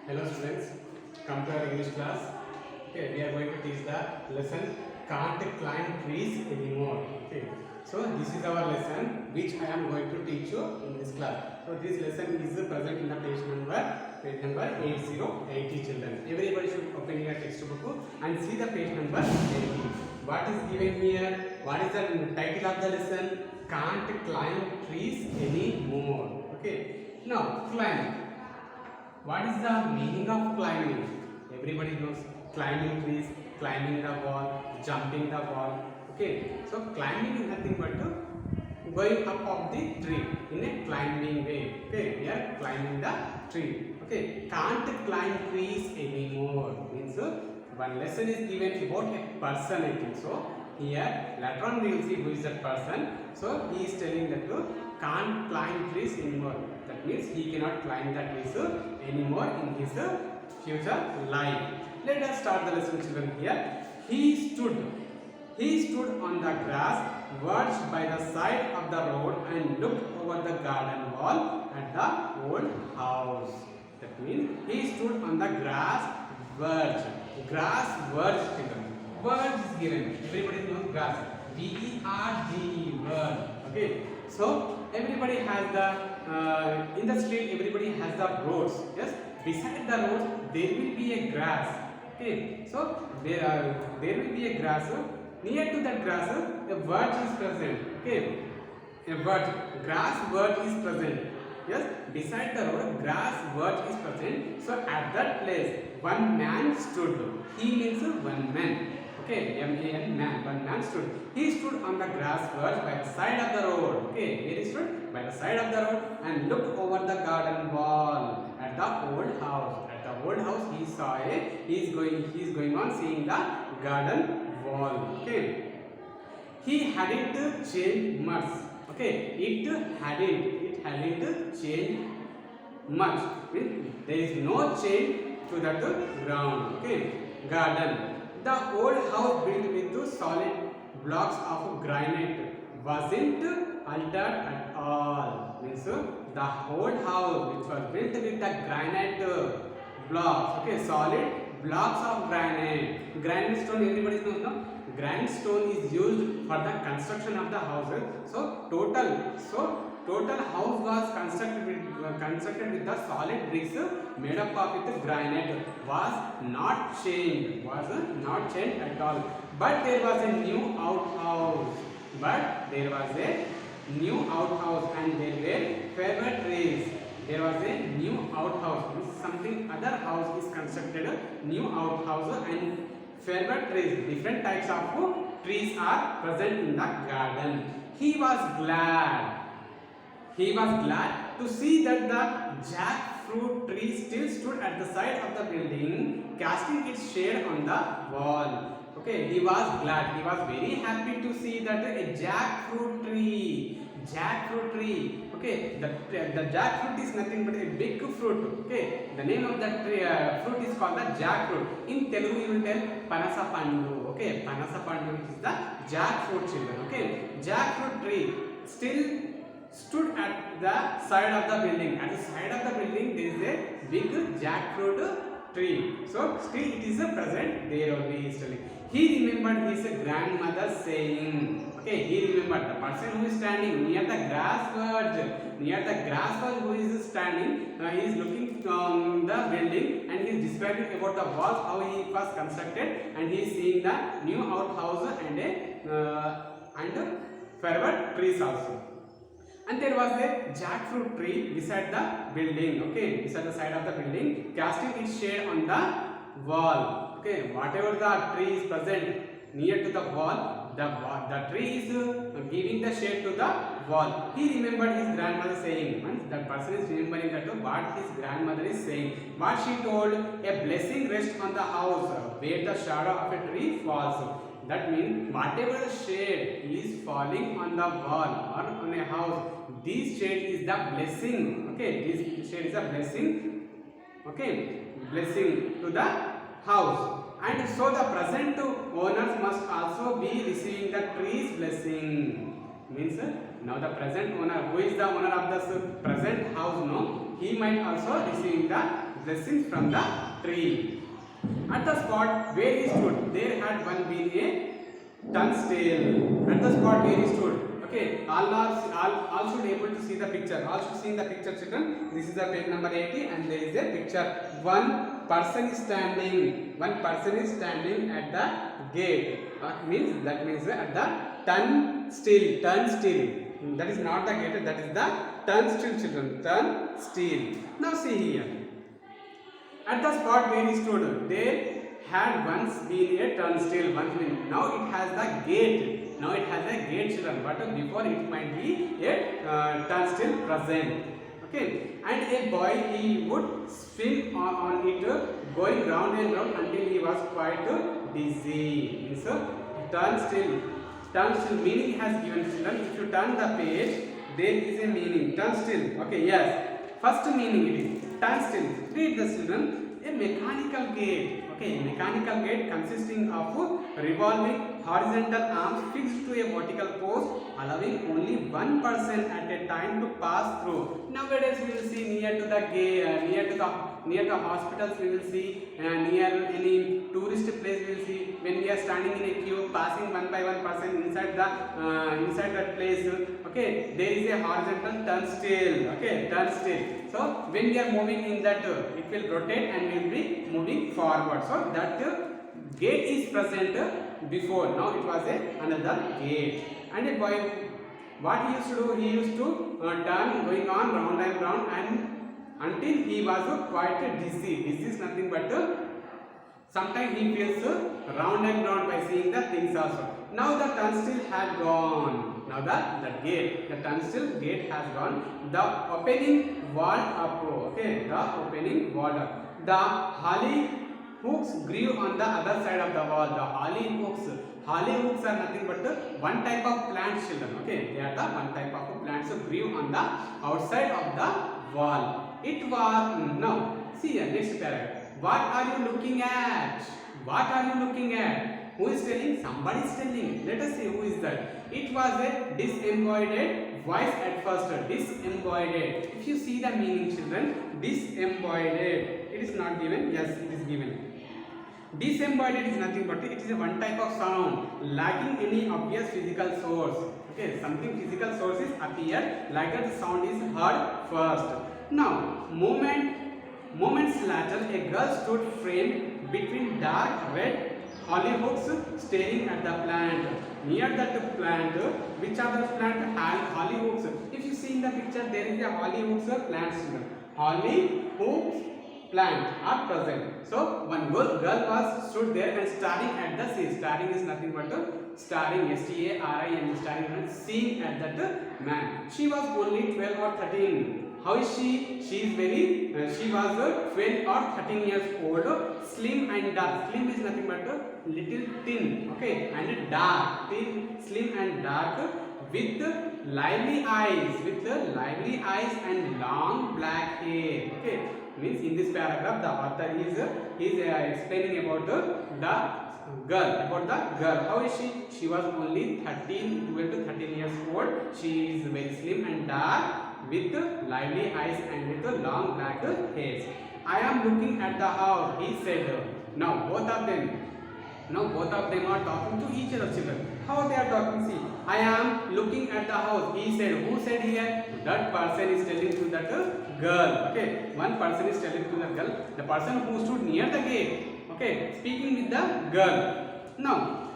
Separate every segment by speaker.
Speaker 1: Hello students, come to our English class. Okay, we are going to teach the lesson can't climb trees anymore. Okay, so this is our lesson which I am going to teach you in this class. So this lesson is present in the page number 8080 children. Everybody should open your textbook and see the page number 80. What is given here? What is the title of the lesson? Can't climb trees anymore. Okay, now climb. What is the meaning of climbing? Everybody knows climbing trees, climbing the wall, jumping the wall. Okay, so climbing is nothing but going up of the tree in a climbing way. Okay, we are climbing the tree. Okay, can't climb trees anymore means one lesson is given about a person. I think so. Here later on we will see who is that person. So he is telling that can't climb trees anymore. That means he cannot climb the trees anymore in his future life. Let us start the lesson, children. Here he stood on the grass verged by the side of the road and looked over the garden wall at the old house. That means he stood on the grass verge. Grass verge, children. Verge is given. Everybody knows grass. V-E-R-G-E, verge. Okay. So everybody has the in the street. Everybody has the roads. Yes. Beside the roads, there will be a grass. Okay. So there will be a grass. Near to that grass, a verge is present. Okay. A verge. Grass verge is present. Yes. Beside the road, grass verge is present. So at that place, one man stood. He means one man. Okay, M-A-N, man. One man stood. He stood on the grass verge by the side of the road. Okay, here he stood by the side of the road and looked over the garden wall at the old house. At the old house, he saw he is going on seeing the garden wall. Okay, he hadn't changed much. Okay, it hadn't changed much. There is no change to that ground. Okay, garden. The old house built with solid blocks of granite wasn't altered at all. Means the old house which was built with the granite blocks, okay, solid blocks of granite. Granite stone, everybody knows, no? Granite stone is used for the construction of the houses. So total house was constructed with the solid bricks made up of with granite, was not changed at all. But there was a new outhouse. And there were favorite trees. There was a new outhouse. Something other house is constructed. New outhouse and favorite trees. Different types of trees are present in the garden. He was glad to see that the jackfruit tree still stood at the side of the building, casting its shade on the wall. Okay, he was glad. He was very happy to see that a jackfruit tree. Okay, the jackfruit is nothing but a big fruit. Okay, the name of that fruit is called the jackfruit. In Telugu, you will tell Panasa Pandu. Okay, Panasa Pandu is the jackfruit, children. Okay, jackfruit tree still stood at the side of the building. At the side of the building, there is a big jackfruit tree. So still it is present there only. He is telling. He remembered his grandmother saying. Okay, he remembered the person who is standing near the grass verge. Who is standing? He is looking on the building and he is describing about the walls, how he was constructed, and he is seeing the new outhouse and favorite trees also. And there was a jackfruit tree beside the building. Okay, beside the side of the building, casting its shade on the wall. Okay, whatever the tree is present near to the wall, the tree is giving the shade to the wall. He remembered his grandmother saying. That person is remembering that what his grandmother is saying. What she told: a blessing rests on the house where the shadow of a tree falls. That means whatever shade is falling on the wall or on a house, this shade is the blessing. Okay, this shade is a blessing. Okay, blessing to the house. And so the present owners must also be receiving the tree's blessing. Means now the present owner, who is the owner of this present house, no, he might also receive the blessings from the tree. At the spot where he stood, there had one been a turnstile. At the spot where he stood, okay, all should able to see the picture. All should see the picture, children. This is the page number 80, and there is a picture. One person is standing. One person is standing at the gate. That means at the turnstile. Turnstile. That is not the gate. That is the turnstile, children. Turnstile. Now see here. At the spot where he stood, there had once been a turnstile. Now it has the gate. Now it has a gate, children. But before it might be a turnstile present. Okay. And a boy, he would swim on it, going round and round until he was quite dizzy. So turnstile. Turnstile meaning has given, children. If you turn the page, there is a meaning. Turnstile. Okay. Yes. First meaning it is turnstile. Read the, children. A mechanical gate. Okay, mechanical gate consisting of revolving horizontal arms fixed to a vertical post, allowing only one person at a time to pass through. Nowadays we will see near to the gate, near the hospitals we will see, near any tourist place we will see. When we are standing in a queue, passing one by one person inside that place. Okay, there is a horizontal turnstile. Okay, turnstile. So when we are moving in that, it will rotate and will be moving forward. So that gate is present before. Now it was another gate. And a boy, what he used to do? He used to turn, going on round and round, and until he was quite dizzy. Dizzy is nothing but sometimes he feels round and round by seeing the things also. Now the turnstile had gone. Now the turnstile gate has gone. The opening wall up. Okay, the opening wall up. The holly hooks grew on the other side of the wall. The holly hooks are nothing but one type of plant, children. Okay, they are the one type of plants grew on the outside of the wall. It was now. See here, next paragraph. What are you looking at? What are you looking at? Who is telling? Somebody is telling. Let us see who is that. It was a disembodied voice at first. Disembodied. If you see the meaning, children, disembodied. It is not given. Yes, it is given. Disembodied is nothing but it is a one type of sound lacking any obvious physical source. Okay, something physical sources appear, like that the sound is heard first. Now, moments later, a girl stood framed between dark red hollyhocks staring at the plant. Near that plant, which are the plant? Hollyhocks. If you see in the picture, there is a hollyhocks plant. Hollyhocks plant are present. So one girl was stood there and staring at the sea. Staring is nothing but staring, S-T-A-R-I-N, staring and seeing at that man. She was only 12 or 13. How is she? She was 12 or 13 years old, slim and dark. Slim is nothing but little thin, okay, and dark, thin, slim and dark, with lively eyes, and long black hair. Okay, means in this paragraph the author is explaining about the girl. How is she? She was only 12 to 13 years old. She is very slim and dark, with lively eyes and with long black hairs. I am looking at the house, he said. Now both of them are talking to each other, children. How they are talking? See, I am looking at the house, he said. Who said here? That person is telling to that girl. Okay, one person is telling to the girl. The person who stood near the gate, okay, speaking with the girl. Now,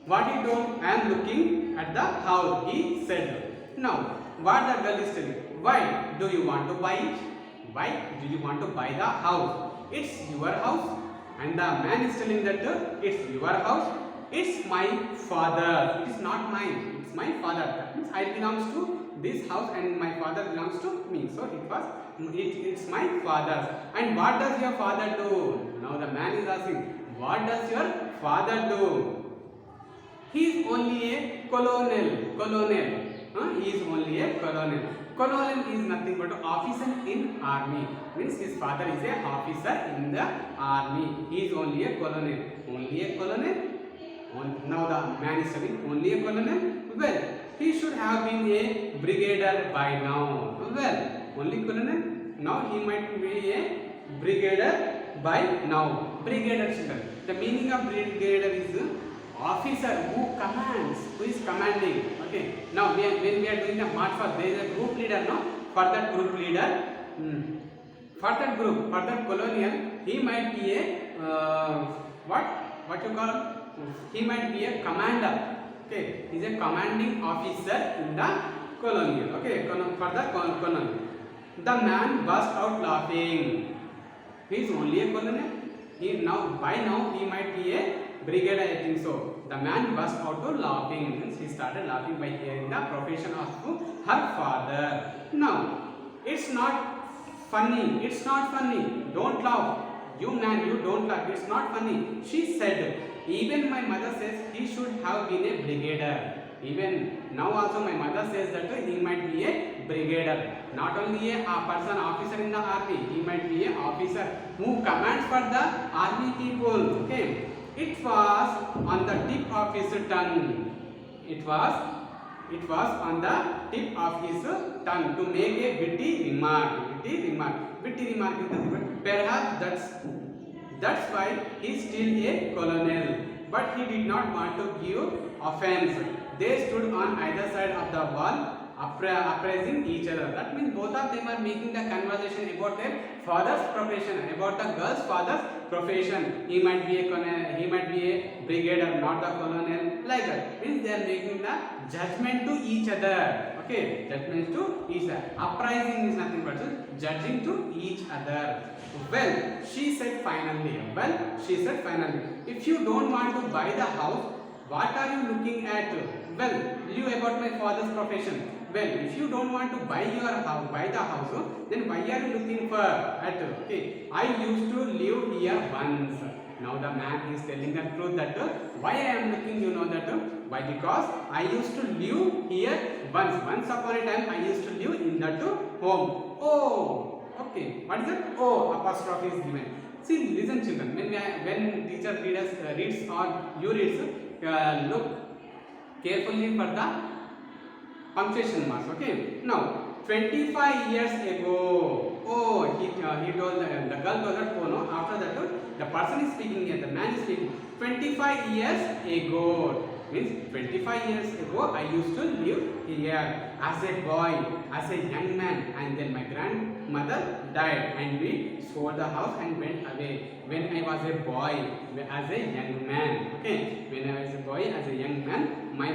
Speaker 1: what he told? I am looking at the house, he said. Now, what the girl is telling? Why do you want to buy it? Why do you want to buy the house? It's your house. And the man is telling that it's your house. It's my father. It is not mine. It's my father. That means I belongs to this house and my father belongs to me. So it's my father's. And what does your father do? Now the man is asking, what does your father do? He is only a colonel. He is only a colonel. Colonel is nothing but an officer in army. Means his father is a officer in the army. He is only a colonel. Now the man is saying only a colonel. Well, he should have been a brigadier by now. Well, only colonel. Now he might be a brigadier by now. Brigadier children. The meaning of brigadier is officer who commands, who is commanding. Okay. Now when we are doing the march for, there is a group leader. No, for that group leader, for that group, for that colonial, he might be a what you call? He might be a commander. Okay, he is a commanding officer in the colonial. Okay, for the colonial. The man burst out laughing. He is only a colonel. By now he might be a brigadier, I think so. The man burst out to laughing. Means he started laughing by hearing the profession of her father. Now, it's not funny. It's not funny. Don't laugh. You man, you don't laugh. It's not funny. She said, even my mother says he should have been a brigadier. Even now also my mother says that he might be a brigadier. Not only a person, officer in the army, he might be an officer who commands for the army people. Okay. It was on the tip of his tongue. It was on the tip of his tongue to make a witty remark. Witty remark is nothing but perhaps that's why he is still a colonel. But he did not want to give offense. They stood on either side of the wall, appraising each other. That means both of them are making the conversation about their father's profession, about the girl's father's profession. He might be a colonel, he might be a brigadier, not the colonel. Like that means they are making the judgment to each other. Okay, judgment to each other. Appraising is nothing but judging to each other. Well, she said finally. If you don't want to buy the house, what are you looking at? Well, you about my father's profession. Well, if you don't want to buy the house, then why are you looking for at? Okay, I used to live here once. Now the man is telling the truth that why I am looking, you know that why? Because I used to live here once. Once upon a time, I used to live in that home. Oh, okay. What is it? Oh, apostrophe is given. See, listen, children. When teacher reads or you reads, look carefully for the punctuation marks. Okay. Now, 25 years ago. Oh, he told the girl told that. Oh no. After that, the person is speaking here. The man is speaking. 25 years ago means 25 years ago I used to live here as a boy, as a young man, and then my grandmother died and we sold the house and went away. When I was a boy, as a young man. Okay. When I was a boy, as a young man, my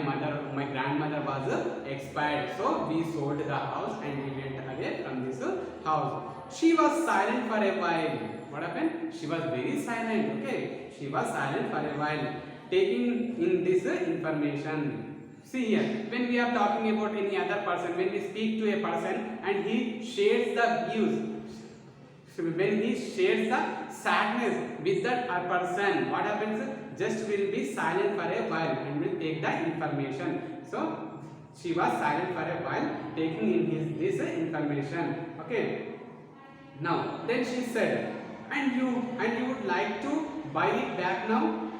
Speaker 1: grandmother was expired. So we sold the house and we went away from this house. She was silent for a while. What happened? She was very silent. Okay. She was silent for a while, taking in this information. See here, when we are talking about any other person, when we speak to a person and he shares the views, when he shares the sadness with that person, what happens? Just will be silent for a while and will take the information. So she was silent for a while, taking in this information. Okay. Now then she said, and you would like to buy it back now,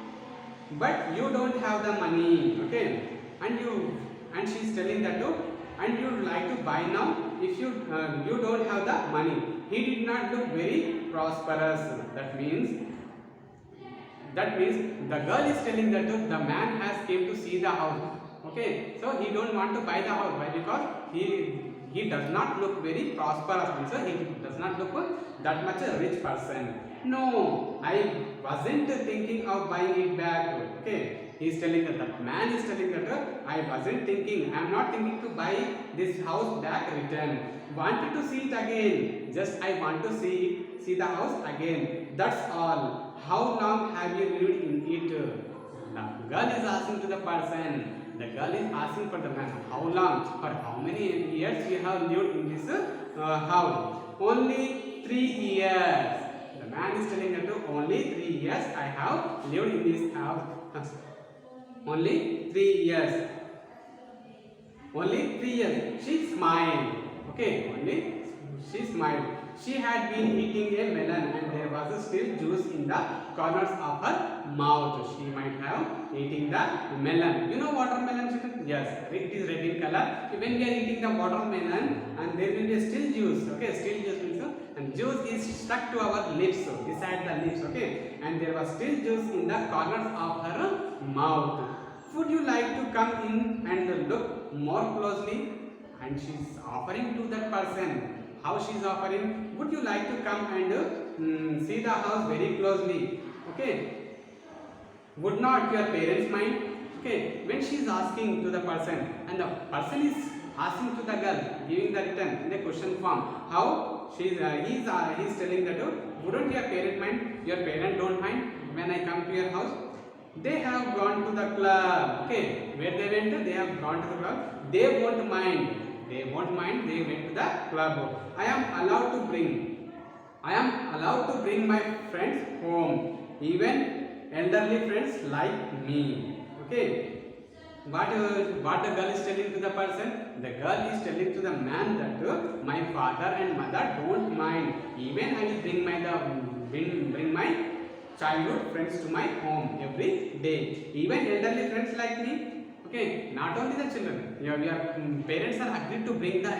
Speaker 1: but you don't have the money. Okay. And she is telling that too, and you would like to buy now if you don't have the money. He did not look very prosperous. That means the girl is telling that the man has came to see the house. Okay, so he don't want to buy the house. Why? Because he does not look very prosperous. So he does not look that much a rich person. No, I wasn't thinking of buying it back. Okay. He is telling that the man is telling that I wasn't thinking, I am not thinking to buy this house back return. Wanted to see it again. Just I want to see the house again. That's all. How long have you lived in it? The girl is asking to the person. The girl is asking for the man. How long? For how many years you have lived in this house? Only 3 years. The man is telling that only 3 years I have lived in this house. Only 3 years. Only 3 years. She smiled. Okay. Only she smiled. She had been eating a melon and there was still juice in the corners of her mouth. She might have eating the melon. You know watermelon, children? Yes. It is red in color. When we are eating the watermelon and there will be still juice. Okay. Still juice means and juice is stuck to our lips, beside the lips, okay, and there was still juice in the corners of her mouth. Would you like to come in and look more closely? And she's offering to that person. How she's offering? Would you like to come and see the house very closely? Okay. Would not your parents mind? Okay. When she's asking to the person, and the person is asking to the girl, giving the return in a question form. How he's telling that, wouldn't your parent mind? Your parent don't mind when I come to your house. They have gone to the club. Okay, where they went to? They have gone to the club. They won't mind. They won't mind. They went to the club. I am allowed to bring my friends home, even elderly friends like me. Okay. What the girl is telling to the person? The girl is telling to the man that my father and mother don't mind. Even I will bring my childhood friends to my home every day. Even elderly friends like me. Okay, not only the children. Your parents are agreed to bring the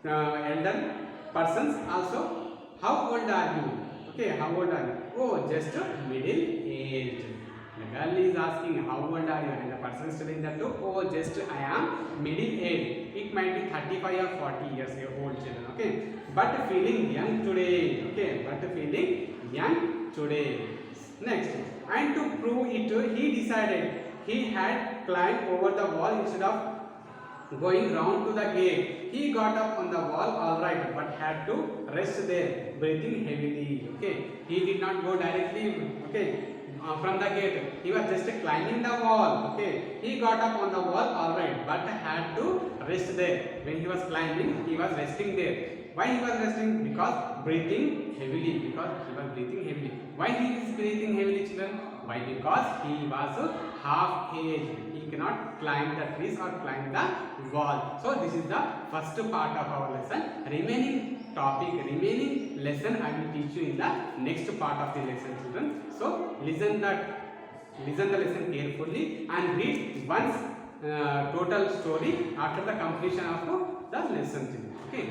Speaker 1: elder persons also. How old are you? Okay, how old are you? Oh, just middle aged. The girl is asking, how old are you? And the person is telling that, oh, just I am middle age. It might be 35 or 40 years old children. Okay, but feeling young today. Okay, but feeling young today. Next, and to prove it, he decided he had climbed over the wall instead of going round to the gate. He got up on the wall, all right, but had to rest there, breathing heavily. Okay, he did not go directly. Okay. From the gate, he was just climbing the wall. Okay, he got up on the wall, all right, but had to rest there. When he was climbing, he was resting there. Why he was resting? Because breathing heavily. Because he was breathing heavily. Why he is breathing heavily, children? Why? Because he was half aged. He cannot climb the trees or climb the wall. So this is the first part of our lesson. Remaining lesson I will teach you in the next part of the lesson, children. So listen the lesson carefully and read once total story after the completion of the lesson, children. Okay.